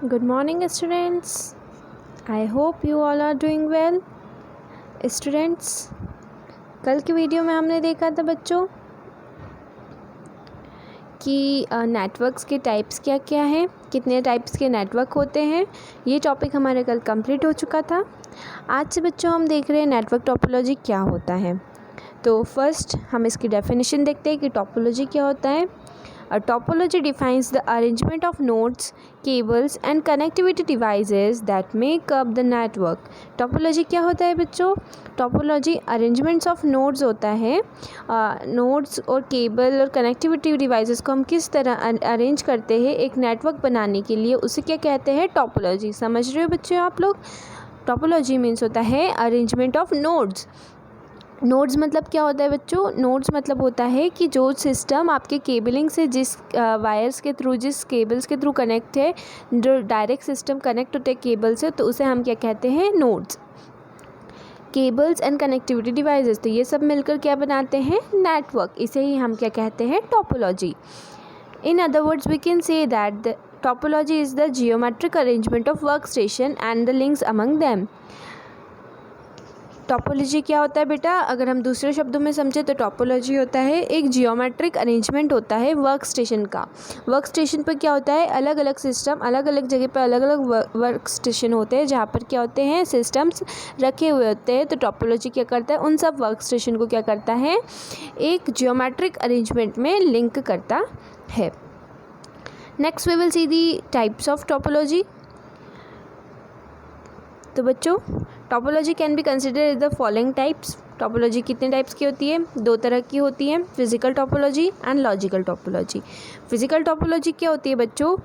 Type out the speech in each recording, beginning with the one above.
Good morning, students. I hope you all are doing well. Students, कल की video में हमने देखा था बच्चों कि नेटवर्क्स के टाइप्स क्या क्या हैं, कितने टाइप्स के नेटवर्क होते हैं। ये टॉपिक हमारे कल कंप्लीट हो चुका था। आज से बच्चों हम देख रहे हैं नेटवर्क टोपोलॉजी क्या होता है। तो फर्स्ट हम इसकी डेफिनेशन देखते हैं कि टोपोलॉजी क्या होता है। A topology defines the arrangement of nodes, cables and connectivity devices that make up the network. Topology क्या होता है बच्चों? Topology arrangements of nodes होता है। nodes और केबल और कनेक्टिविटी डिवाइसेस को हम किस तरह अरेंज करते हैं एक नेटवर्क बनाने के लिए, उसे क्या कहते हैं? टोपोलॉजी। समझ रहे हो बच्चों आप लोग? टोपोलॉजी मीन्स होता है अरेंजमेंट ऑफ नोड्स। नोड्स मतलब क्या होता है बच्चों? नोड्स मतलब होता है कि जो सिस्टम आपके केबलिंग से जिस वायर्स के थ्रू, जिस केबल्स के थ्रू कनेक्ट है, जो डायरेक्ट सिस्टम कनेक्ट होते हैं केबल से, तो उसे हम क्या कहते हैं? Nodes. Cables and connectivity devices, तो ये सब मिलकर क्या बनाते हैं? नेटवर्क। इसे ही हम क्या कहते हैं? Topology. In other words we can say that the topology is the geometric arrangement of work station and the links among them. Topology क्या होता है बेटा? अगर हम दूसरे शब्दों में समझे तो टोपोलॉजी होता है एक जियोमेट्रिक अरेंजमेंट होता है वर्क स्टेशन का। वर्क स्टेशन पर क्या होता है? अलग अलग सिस्टम, अलग अलग जगह पर अलग अलग वर्क स्टेशन होते हैं जहाँ पर क्या होते हैं? सिस्टम्स रखे हुए होते हैं। तो टोपोलॉजी क्या करता है? उन सब वर्क स्टेशन को क्या करता है? एक जियोमेट्रिक अरेंजमेंट में लिंक करता है। Next we will see the types of topology. तो बच्चों, topology can be consider the following types. Topology कितने टाइप्स की होती है? दो तरह की होती है, physical topology and logical topology. Physical topology क्या होती है बच्चों?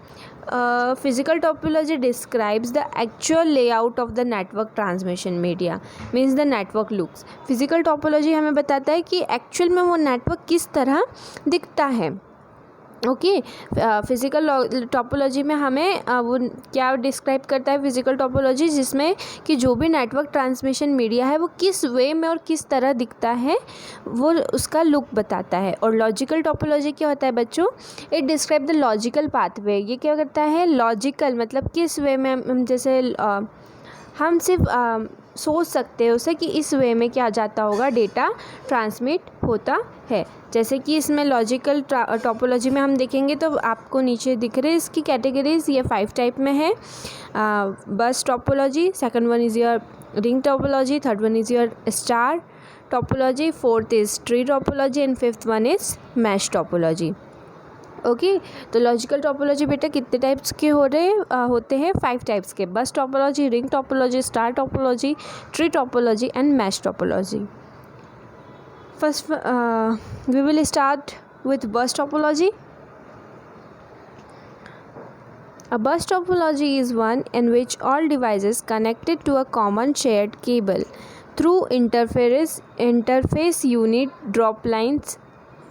Physical topology describes the actual layout of the network transmission media, means the network looks. Physical topology हमें बताता है कि एक्चुअल में वो नेटवर्क किस तरह दिखता है। ओके, फिज़िकल टोपोलॉजी में हमें वो क्या डिस्क्राइब करता है? फिज़िकल टोपोलॉजी जिसमें कि जो भी नेटवर्क ट्रांसमिशन मीडिया है वो किस वे में और किस तरह दिखता है, वो उसका लुक बताता है। और लॉजिकल टोपोलॉजी क्या होता है बच्चों? It describe the logical pathway. ये क्या करता है? लॉजिकल मतलब किस वे में हम जैसे हम सिर्फ सोच सकते हैं उसे कि इस वे में क्या जाता होगा, डेटा ट्रांसमिट होता है। जैसे कि इसमें लॉजिकल टोपोलॉजी में हम देखेंगे तो आपको नीचे दिख रहे इसकी कैटेगरीज, ये 5 टाइप में है। बस topology, second one is your ring topology, third one is your star topology, fourth is tree topology and fifth one is mesh topology. Okay, तो लॉजिकल टोपोलॉजी बेटा कितने टाइप्स के होते हैं? 5 टाइप्स के। बस topology, ring topology, star topology, tree topology and mesh topology. First we will start with bus topology. A bus topology is one in which all devices connected to a common shared cable through interface unit, drop lines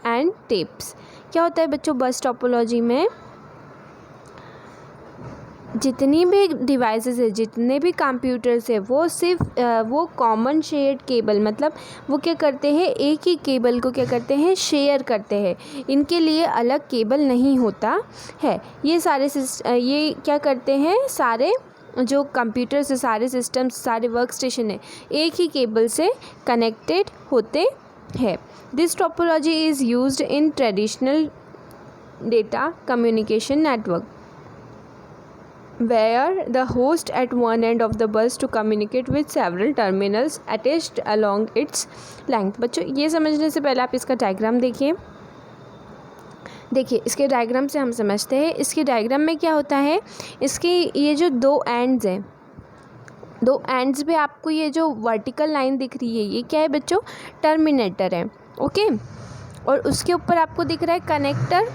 and tapes. क्या होता है बच्चों बस topology में? जितनी भी devices है, जितने भी कंप्यूटर्स है, वो सिर्फ वो कॉमन शेयर्ड केबल, मतलब वो क्या करते हैं? एक ही केबल को क्या करते हैं? शेयर करते हैं। इनके लिए अलग केबल नहीं होता है। ये क्या करते हैं? सारे जो कंप्यूटर्स है, सारे सिस्टम्स, सारे वर्क स्टेशन है, एक ही केबल से कनेक्टेड होते हैं। This topology is used in traditional data communication network where the host at one end of the bus to communicate with several terminals attached along its length. बच्चों, ये समझने से पहले आप इसका डायग्राम देखिए। इसके डायग्राम से हम समझते हैं। इसके डायग्राम में क्या होता है? इसके ये जो 2 एंड्स हैं, 2 एंड्स पे आपको ये जो वर्टिकल लाइन दिख रही है, ये क्या है बच्चों? टर्मिनेटर है। ओके, और उसके ऊपर आपको दिख रहा है कनेक्टर,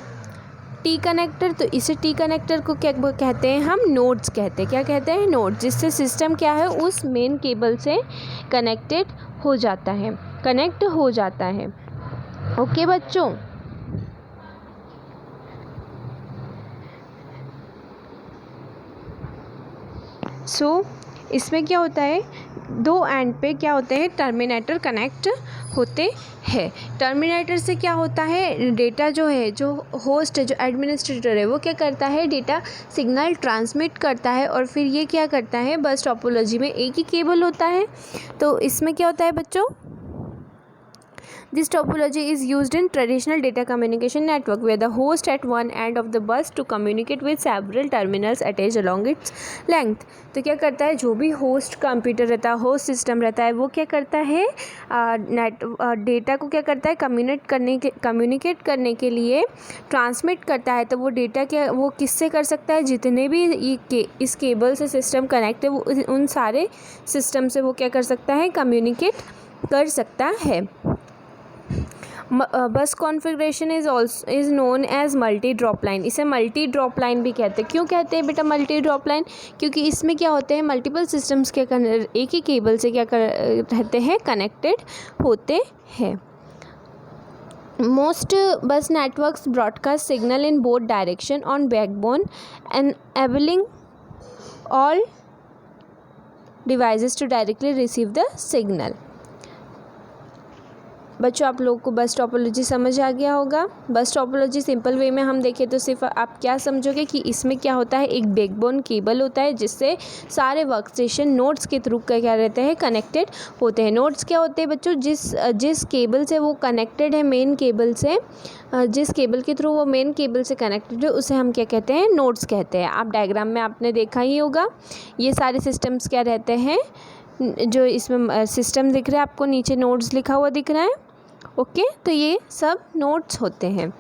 टी कनेक्टर। तो इसे टी कनेक्टर को क्या कहते हैं? हम नोड्स कहते हैं। क्या कहते हैं? नोड्स, जिससे सिस्टम क्या है? उस मेन केबल से कनेक्ट हो जाता है। ओके बच्चों, इसमें क्या होता है? 2 एंड पे क्या होते हैं? टर्मिनेटर कनेक्ट होते हैं। टर्मिनेटर से क्या होता है, डेटा जो है, जो होस्ट है, जो एडमिनिस्ट्रेटर है, वो क्या करता है, डेटा सिग्नल ट्रांसमिट करता है और फिर ये क्या करता है, बस टोपोलॉजी में एक ही केबल होता है। तो इसमें क्या होता है बच्चों, This topology is used in traditional data communication network where the host at one end of the bus to communicate with several terminals attached along its length। तो क्या करता है, जो भी होस्ट कंप्यूटर रहता है, होस्ट सिस्टम रहता है, वो क्या करता है, डेटा को क्या करता है, कम्युनिकेट करने के लिए ट्रांसमिट करता है। तो वो डेटा क्या, वो किससे कर सकता है, जितने भी इस केबल से सिस्टम कनेक्ट है, वो उन सारे सिस्टम से वो क्या कर सकता है, कम्युनिकेट कर सकता है। Bus configuration is known as multi drop line. इसे मल्टी ड्रॉप लाइन भी कहते हैं। क्यों कहते हैं बेटा मल्टी ड्रॉप लाइन, क्योंकि इसमें क्या होते हैं, मल्टीपल सिस्टम्स के एक ही केबल से क्या रहते हैं, कनेक्टेड होते हैं। Most bus networks broadcast signal in both direction on backbone, enabling all devices to directly receive the signal। बच्चों आप लोगों को बस टोपोलॉजी समझ आ गया होगा। बस टोपोलॉजी सिंपल वे में हम देखें तो सिर्फ आप क्या समझोगे कि इसमें क्या होता है, एक बैकबोन केबल होता है जिससे सारे वर्क स्टेशन नोड्स के थ्रू क्या रहते हैं, कनेक्टेड होते हैं। नोड्स क्या होते हैं बच्चों, जिस केबल से वो कनेक्टेड है, मेन केबल से, जिस केबल के थ्रू वो मेन केबल से कनेक्टेड है, उसे हम क्या कहते हैं, नोड्स कहते हैं। आप डायग्राम में आपने देखा ही होगा, ये सारे सिस्टम्स क्या रहते हैं, जो इसमें सिस्टम दिख रहा है आपको, नीचे नोड्स लिखा हुआ दिख रहा है, ओके। तो ये सब नोड्स होते हैं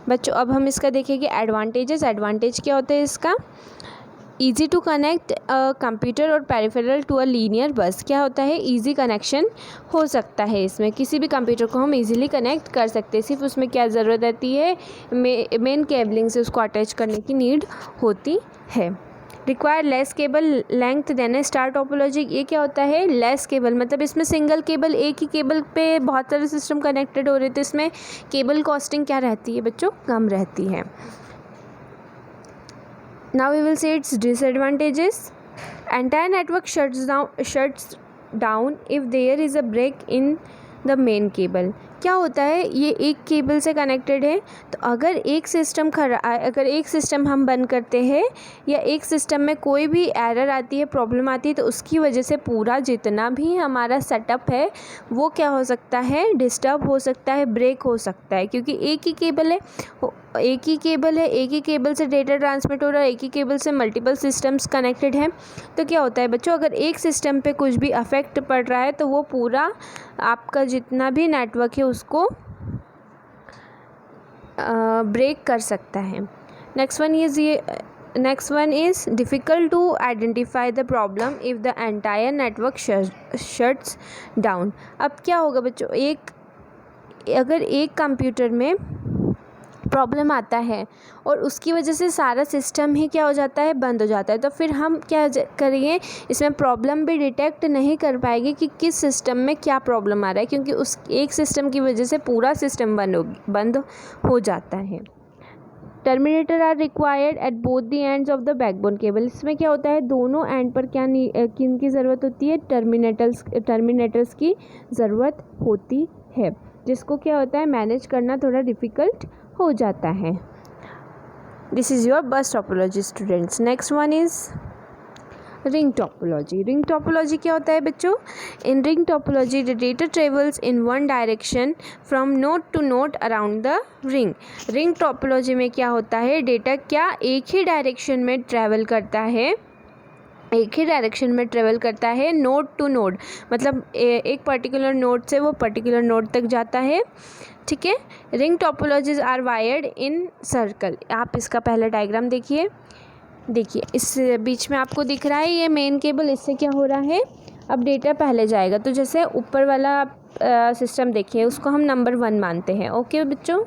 बच्चों। अब हम इसका देखेंगे एडवांटेजेस। एडवांटेज क्या होते हैं इसका, ईजी टू कनेक्ट कंप्यूटर और पेरिफेरल टू अ लीनियर बस। क्या होता है, ईजी कनेक्शन हो सकता है, इसमें किसी भी कंप्यूटर को हम ईजिली कनेक्ट कर सकते हैं। सिर्फ उसमें क्या ज़रूरत रहती है, मेन केबलिंग से उसको अटैच करने की नीड होती है। Require less cable length than a star topology. ये क्या होता है, लेस केबल, मतलब इसमें सिंगल केबल, एक ही केबल पे बहुत सारे सिस्टम कनेक्टेड हो रहे थे, इसमें केबल कॉस्टिंग क्या रहती है बच्चों, कम रहती है। Now we will see its disadvantages. Entire network shuts down if there is a break in the main cable. क्या होता है, ये एक केबल से कनेक्टेड है, तो अगर एक सिस्टम हम बंद करते हैं या एक सिस्टम में कोई भी एरर आती है, प्रॉब्लम आती है, तो उसकी वजह से पूरा जितना भी हमारा सेटअप है वो क्या हो सकता है, डिस्टर्ब हो सकता है, ब्रेक हो सकता है, क्योंकि एक ही केबल है, एक ही केबल से डेटा ट्रांसमिट हो रहा है, एक ही केबल से मल्टीपल सिस्टम्स कनेक्टेड हैं। तो क्या होता है बच्चों, अगर एक सिस्टम पे कुछ भी अफेक्ट पड़ रहा है तो वो पूरा आपका जितना भी नेटवर्क है उसको ब्रेक कर सकता है। Next one is difficult to identify the problem if the entire network shuts down. अब क्या होगा बच्चों, अगर एक कंप्यूटर में प्रॉब्लम आता है और उसकी वजह से सारा सिस्टम ही क्या हो जाता है, बंद हो जाता है, तो फिर हम क्या करेंगे, इसमें प्रॉब्लम भी डिटेक्ट नहीं कर पाएंगे कि किस सिस्टम में क्या प्रॉब्लम आ रहा है, क्योंकि उस एक सिस्टम की वजह से पूरा सिस्टम बंद हो जाता है। Terminator are required at both the ends of the backbone cable. इसमें क्या होता है, दोनों एंड पर किन की ज़रूरत होती है, टर्मिनेटर्स की ज़रूरत होती है, जिसको क्या होता है, मैनेज करना थोड़ा डिफ़िकल्ट हो जाता है। This is your bus topology students. Next one is ring topology. Ring topology क्या होता है बच्चों, in ring topology the data travels in one direction from node to node around the ring. Ring topology में क्या होता है, data क्या एक ही डायरेक्शन में ट्रैवल करता है, नोड टू नोड, मतलब एक पर्टिकुलर नोड से वो पर्टिकुलर नोड तक जाता है, ठीक है। Ring topologies are wired in circle. आप इसका पहला डायग्राम देखिए, इस बीच में आपको दिख रहा है ये मेन केबल, इससे क्या हो रहा है, अब डेटा पहले जाएगा। तो जैसे ऊपर वाला सिस्टम देखिए, उसको हम नंबर 1 मानते हैं, ओके बच्चों,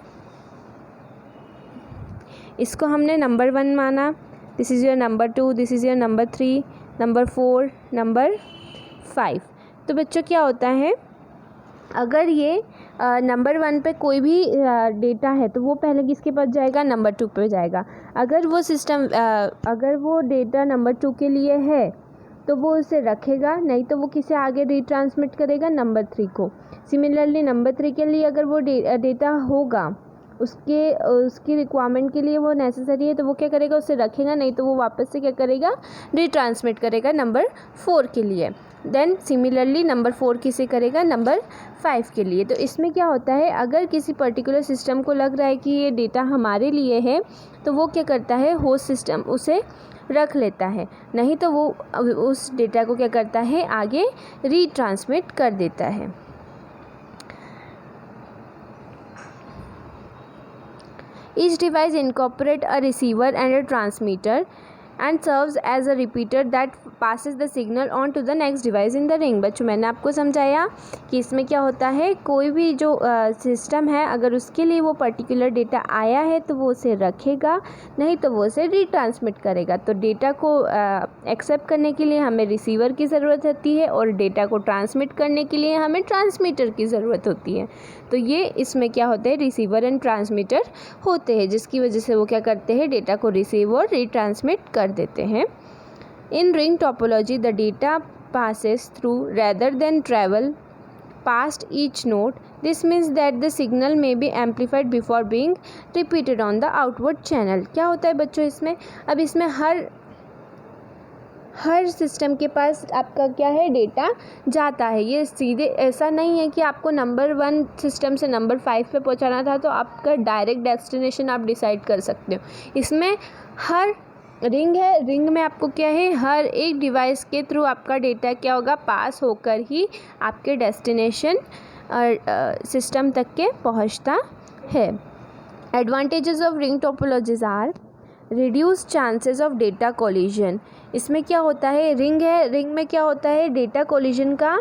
इसको हमने नंबर 1 माना। This is your number 2, this is your number 3, number 4, number 5। तो बच्चों क्या होता है, अगर ये नंबर 1 पे कोई भी डेटा है तो वो पहले किसके पास जाएगा, नंबर 2 पे जाएगा। अगर वो डेटा नंबर 2 के लिए है तो वो उसे रखेगा, नहीं तो वो किसे आगे रीट्रांसमिट करेगा, नंबर 3 को। सिमिलरली नंबर 3 के लिए अगर वो डेटा होगा, उसकी रिक्वायरमेंट के लिए वो नेसेसरी है, तो वो क्या करेगा, उसे रखेगा, नहीं तो वो वापस से क्या करेगा, रीट्रांसमिट करेगा नंबर 4 के लिए। देन सिमिलरली नंबर 4 किसे करेगा, नंबर 5 के लिए। तो इसमें क्या होता है, अगर किसी पर्टिकुलर सिस्टम को लग रहा है कि ये डेटा हमारे लिए है, तो वो क्या करता है, होस्ट सिस्टम उसे रख लेता है, नहीं तो वो उस डेटा को क्या करता है, आगे रीट्रांसमिट कर देता है। Each device incorporates a receiver and a transmitter and serves as a repeater that passes the signal on to the next device in the ring। बच्चों मैंने आपको समझाया कि इसमें क्या होता है, कोई भी जो सिस्टम है, अगर उसके लिए वो पर्टिकुलर डेटा आया है तो वो उसे रखेगा, नहीं तो वो उसे रीट्रांसमिट करेगा। तो डेटा को एक्सेप्ट करने के लिए हमें रिसीवर की ज़रूरत होती है और डेटा को ट्रांसमिट करने के लिए हमें ट्रांसमीटर की ज़रूरत होती है। तो ये इसमें क्या होते हैं, रिसीवर एंड ट्रांसमीटर होते हैं, जिसकी वजह से वो क्या करते हैं, डेटा को रिसीव और रीट्रांसमिट कर देते हैं। इन ring topology the data passes through rather than travel past each node. This means that the signal may be amplified before being repeated on the outward channel। क्या होता है बच्चों इसमें, अब इसमें हर सिस्टम के पास आपका क्या है, डेटा जाता है। ये सीधे ऐसा नहीं है कि आपको नंबर 1 सिस्टम से नंबर 5 पे पहुंचाना था तो आपका डायरेक्ट डेस्टिनेशन आप डिसाइड कर सकते हो। इसमें हर रिंग है, रिंग में आपको क्या है, हर एक डिवाइस के थ्रू आपका डेटा क्या होगा, पास होकर ही आपके डेस्टिनेशन सिस्टम तक के पहुंचता है। Advantages of ring topologies are reduce chances of data collision. इसमें क्या होता है, रिंग है, रिंग में क्या होता है, डेटा कोलिजन का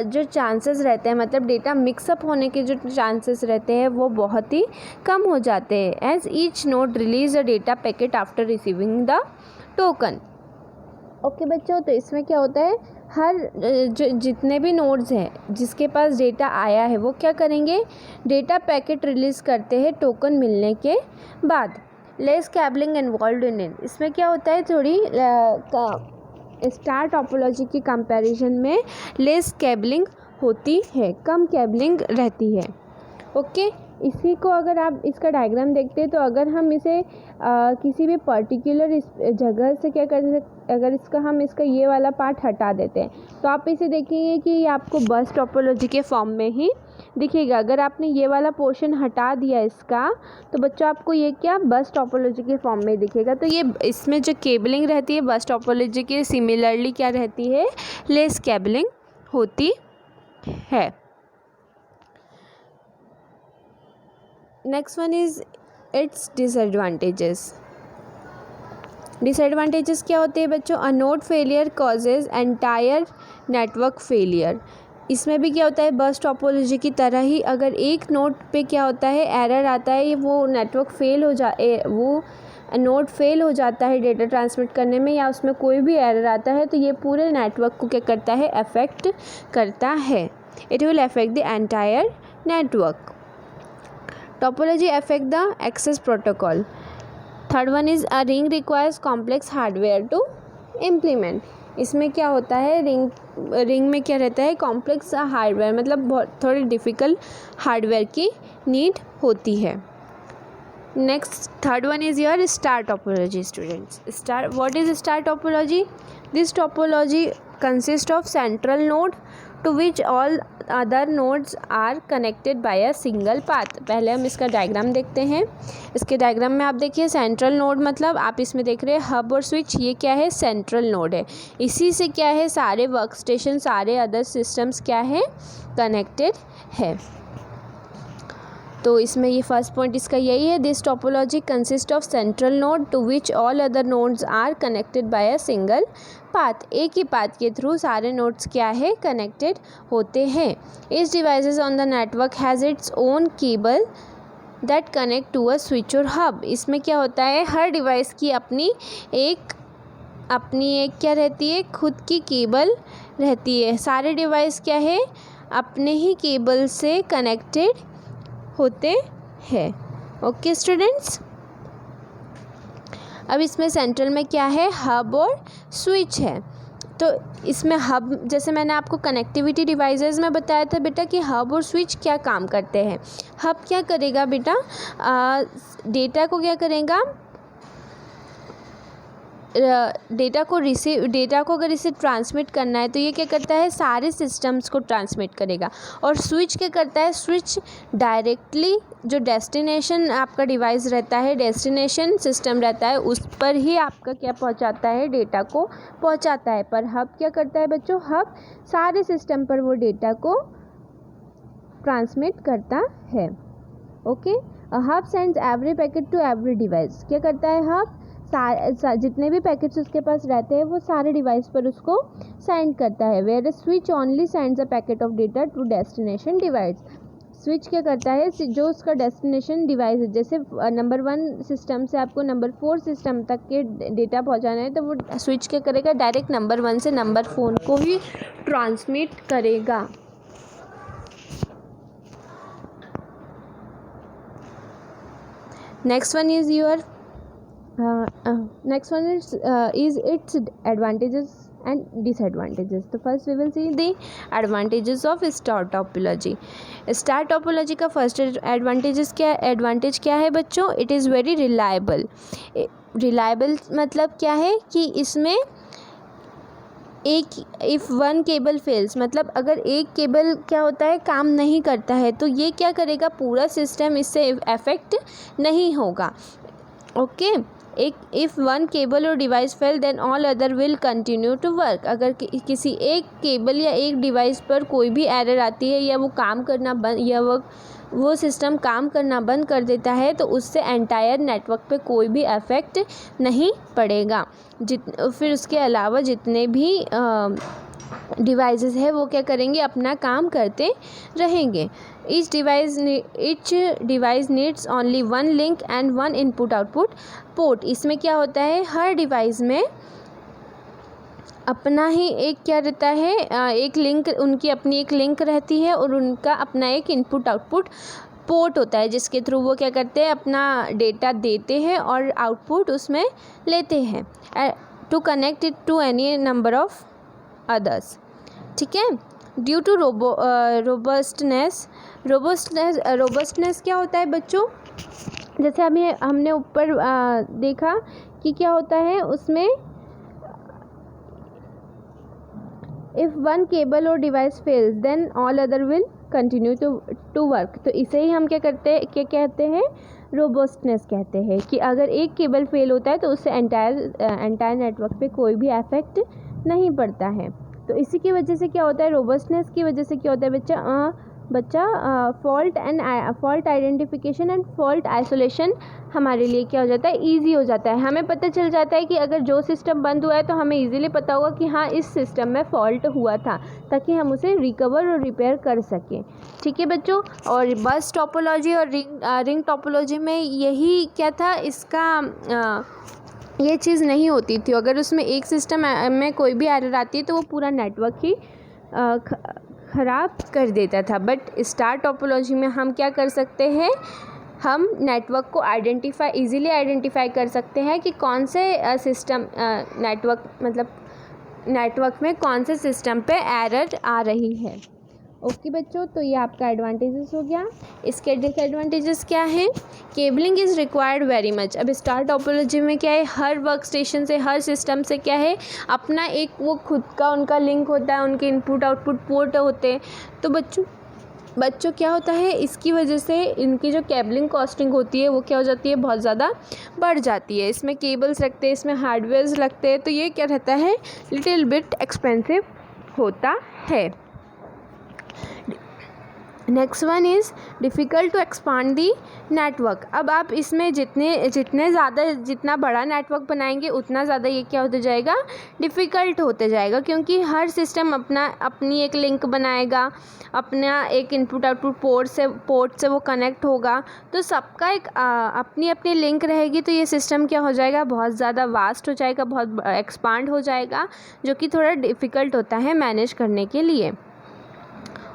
जो चांसेस रहते हैं, मतलब डेटा मिक्सअप होने के जो चांसेस रहते हैं वो बहुत ही कम हो जाते हैं। As each node release a data packet after receiving the token. Okay बच्चों, तो इसमें क्या होता है, हर जितने भी नोड्स हैं जिसके पास डेटा आया है वो क्या करेंगे, डेटा पैकेट रिलीज़ करते हैं टोकन मिलने के बाद। Less cabling involve in it. इसमें क्या होता है, थोड़ी स्टार टोपोलॉजी की कंपैरिजन में लेस कैबलिंग होती है, कम कैबलिंग रहती है। ओके, इसी को अगर आप इसका डायग्राम देखते हैं तो अगर हम इसे किसी भी पर्टिकुलर इस जगह से क्या कर सकते, अगर इसका ये वाला पार्ट हटा देते हैं तो आप इसे देखेंगे कि ये आपको बस टोपोलॉजी के फॉर्म में ही दिखेगा। अगर आपने ये वाला पोर्शन हटा दिया इसका, तो बच्चों आपको ये क्या, बस टोपोलॉजी के फॉर्म में दिखेगा। तो ये इसमें जो केबलिंग रहती है बस टोपोलॉजी के सिमिलरली क्या रहती है, लेस केबलिंग होती है। Next one is it's disadvantages. Disadvantages क्या होते हैं बच्चों, a node failure causes entire network failure. इसमें भी क्या होता है, बस टोपोलॉजी की तरह ही अगर एक नोड पे क्या होता है, एरर आता है, वो नेटवर्क वो नोड फेल हो जाता है डेटा ट्रांसमिट करने में, या उसमें कोई भी एरर आता है तो ये पूरे नेटवर्क को क्या करता है, अफेक्ट करता है। It will affect the entire network. Topology affect the access protocol. Third one is a ring requires complex hardware to implement. इसमें क्या होता है, रिंग में क्या रहता है, कॉम्प्लेक्स हार्डवेयर, मतलब बहुत थोड़ी डिफ़िकल्ट हार्डवेयर की नीड होती है। Next third one is your star topology students. Star, what is star topology? This topology consist of central node to which all other nodes are connected by a single path. पहले हम इसका diagram देखते हैं। इसके diagram में आप देखिए, central node मतलब आप इसमें देख रहे हैं हब और स्विच, ये क्या है, सेंट्रल नोड है। इसी से क्या है, सारे वर्क स्टेशन, सारे अदर सिस्टम्स क्या है, कनेक्टेड है। तो इसमें ये फर्स्ट पॉइंट इसका यही है, this topology consist of central node to which all other nodes are connected by a single path. एक ही पाथ के थ्रू सारे नोड्स क्या है, कनेक्टेड होते हैं। इस devices on the network has its own cable that connect to a switch और हब। इसमें क्या होता है, हर डिवाइस की अपनी एक क्या रहती है, खुद की केबल रहती है। सारे डिवाइस क्या है, अपने ही केबल से कनेक्टेड होते हैं। ओके स्टूडेंट्स, अब इसमें सेंट्रल में क्या है, हब और स्विच है। तो इसमें हब, जैसे मैंने आपको कनेक्टिविटी डिवाइसेस में बताया था बेटा कि हब और स्विच क्या काम करते हैं। हब क्या करेगा बेटा, डेटा को क्या करेगा, डेटा को अगर इसे ट्रांसमिट करना है तो ये क्या करता है, सारे सिस्टम्स को ट्रांसमिट करेगा। और स्विच क्या करता है, स्विच डायरेक्टली जो डेस्टिनेशन आपका डिवाइस रहता है, डेस्टिनेशन सिस्टम रहता है, उस पर ही आपका क्या पहुंचाता है, डेटा को पहुंचाता है। पर हब क्या करता है बच्चों, हब सारे सिस्टम पर वो डेटा को ट्रांसमिट करता है। Okay, hub sends every packet to every device. क्या करता है हब, जितने भी पैकेट्स उसके पास रहते हैं वो सारे डिवाइस पर उसको सेंड करता है। Where switch only sends a packet of data to destination device. Switch क्या करता है, जो उसका डेस्टिनेशन डिवाइस है, जैसे नंबर 1 सिस्टम से आपको नंबर 4 सिस्टम तक के डेटा पहुंचाना है तो वो स्विच क्या करेगा, डायरेक्ट नंबर 1 से नंबर 4 को ही ट्रांसमिट करेगा। Next one is its advantages and disadvantages. So first we will see the advantages of star topology. Star topology का first advantage क्या है बच्चों, it is very reliable. reliable मतलब क्या है कि इसमें इफ़ वन केबल फेल्स, मतलब अगर एक केबल क्या होता है, काम नहीं करता है, तो ये क्या करेगा, पूरा सिस्टम इससे अफेक्ट नहीं होगा। ओके, इफ़ वन केबल और device fail then all other will continue to work. अगर किसी एक केबल या एक डिवाइस पर कोई भी एरर आती है या वो काम करना बंद, या वो सिस्टम काम करना बंद कर देता है, तो उससे एंटायर नेटवर्क पे कोई भी इफेक्ट नहीं पड़ेगा। फिर उसके अलावा जितने भी डिवाइसेस है वो क्या करेंगे, अपना काम करते रहेंगे। Each device needs only 1 link and 1 input output port. इसमें क्या होता है, हर डिवाइस में अपना ही एक क्या रहता है, एक लिंक, उनकी अपनी एक लिंक रहती है और उनका अपना एक इनपुट आउटपुट पोर्ट होता है, जिसके थ्रू वो क्या करते हैं, अपना डेटा देते हैं और आउटपुट उसमें लेते हैं to connect it to any number of others. ठीक है, ड्यू टू रोबस्टनेस क्या होता है बच्चों, जैसे अभी हमने ऊपर देखा कि क्या होता है उसमें, इफ़ वन केबल और device fails then all other will continue to work. तो इसे ही हम क्या कहते हैं, रोबस्टनेस कहते हैं, कि अगर एक केबल फेल होता है तो उससे एंटायर नेटवर्क पे कोई भी इफेक्ट नहीं पड़ता है। तो इसी की वजह से क्या होता है, रोबस्टनेस की वजह से क्या होता है बच्चा fault identification and fault isolation हमारे लिए क्या हो जाता है, ईजी हो जाता है। हमें पता चल जाता है कि अगर जो सिस्टम बंद हुआ है तो हमें ईजिली पता होगा कि हाँ इस सिस्टम में फॉल्ट हुआ था, ताकि हम उसे रिकवर और रिपेयर कर सकें। ठीक है बच्चों, और बस टोपोलॉजी और रिंग टोपोलॉजी में यही क्या था, इसका ये चीज़ नहीं होती थी। अगर उसमें एक सिस्टम में कोई भी एरर आती है तो वो पूरा नेटवर्क ही ख़राब कर देता था। बट स्टार टोपोलॉजी में हम क्या कर सकते हैं, हम नेटवर्क को ईज़िली आइडेंटिफाई कर सकते हैं कि कौन से सिस्टम नेटवर्क में कौन से सिस्टम पे एरर आ रही है। ओके बच्चों, तो ये आपका एडवांटेजेस हो गया। इसके डिसएडवांटेजेस क्या हैं, cabling is required very much. अब स्टार टोपोलॉजी में क्या है, हर वर्क स्टेशन से, हर सिस्टम से क्या है, अपना एक वो खुद का उनका लिंक होता है, उनके इनपुट आउटपुट पोर्ट होते हैं। तो बच्चों क्या होता है, इसकी वजह से इनकी जो केबलिंग कॉस्टिंग होती है वो क्या हो जाती है, बहुत ज़्यादा बढ़ जाती है। इसमें केबल्स लगते हैं, इसमें हार्डवेयर्स लगते हैं, तो ये क्या रहता है, लिटिल बिट एक्सपेंसिव होता है। Next one is difficult to expand the network. अब आप इसमें जितना बड़ा नेटवर्क बनाएंगे उतना ज़्यादा ये क्या होते जाएगा, डिफ़िकल्ट होते जाएगा, क्योंकि हर सिस्टम अपनी एक लिंक बनाएगा, अपना एक इनपुट आउटपुट पोर्ट से वो कनेक्ट होगा, तो सबका एक अपनी अपनी लिंक रहेगी। तो ये सिस्टम क्या हो जाएगा, बहुत ज़्यादा वास्ट हो जाएगा, बहुत एक्सपांड हो जाएगा, जो कि थोड़ा डिफ़िकल्ट होता है मैनेज करने के लिए।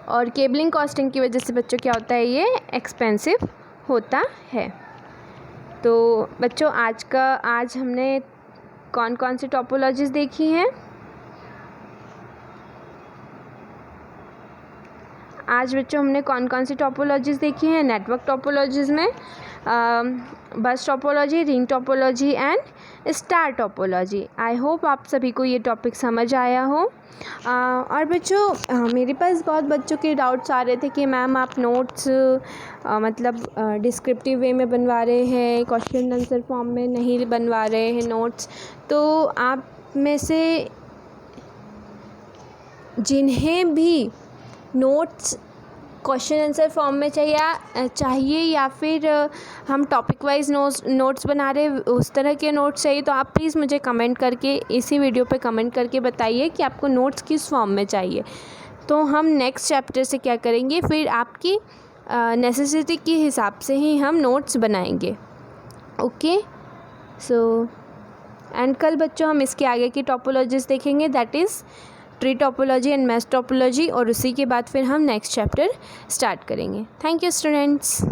और केबलिंग कॉस्टिंग की वजह से बच्चों क्या होता है, ये एक्सपेंसिव होता है। तो बच्चों आज हमने कौन कौन सी टोपोलॉजीज़ देखी हैं, आज बच्चों हमने कौन कौन सी टोपोलॉजीज़ देखी हैं नेटवर्क टोपोलॉजीज़ में? बस topology, ring topology and star topology. I hope आप सभी को ये टॉपिक समझ आया हो। और बच्चों मेरे पास बहुत बच्चों के डाउट्स आ रहे थे कि मैम आप नोट्स मतलब डिस्क्रिप्टिव वे में बनवा रहे हैं, क्वेश्चन आंसर फॉर्म में नहीं बनवा रहे हैं नोट्स। तो आप में से जिन्हें भी नोट्स क्वेश्चन आंसर फॉर्म में चाहिए या फिर हम टॉपिक वाइज नोट्स बना रहे उस तरह के नोट्स चाहिए, तो आप प्लीज़ मुझे कमेंट करके इसी वीडियो पे कमेंट करके बताइए कि आपको नोट्स किस फॉर्म में चाहिए। तो हम नेक्स्ट चैप्टर से क्या करेंगे, फिर आपकी नेसेसिटी के हिसाब से ही हम नोट्स बनाएंगे। ओके सो एंड कल बच्चों हम इसके आगे की टोपोलॉजीज़ देखेंगे, that is tree topology and mesh topology, और उसी के बाद फिर हम नेक्स्ट चैप्टर स्टार्ट करेंगे। Thank you students.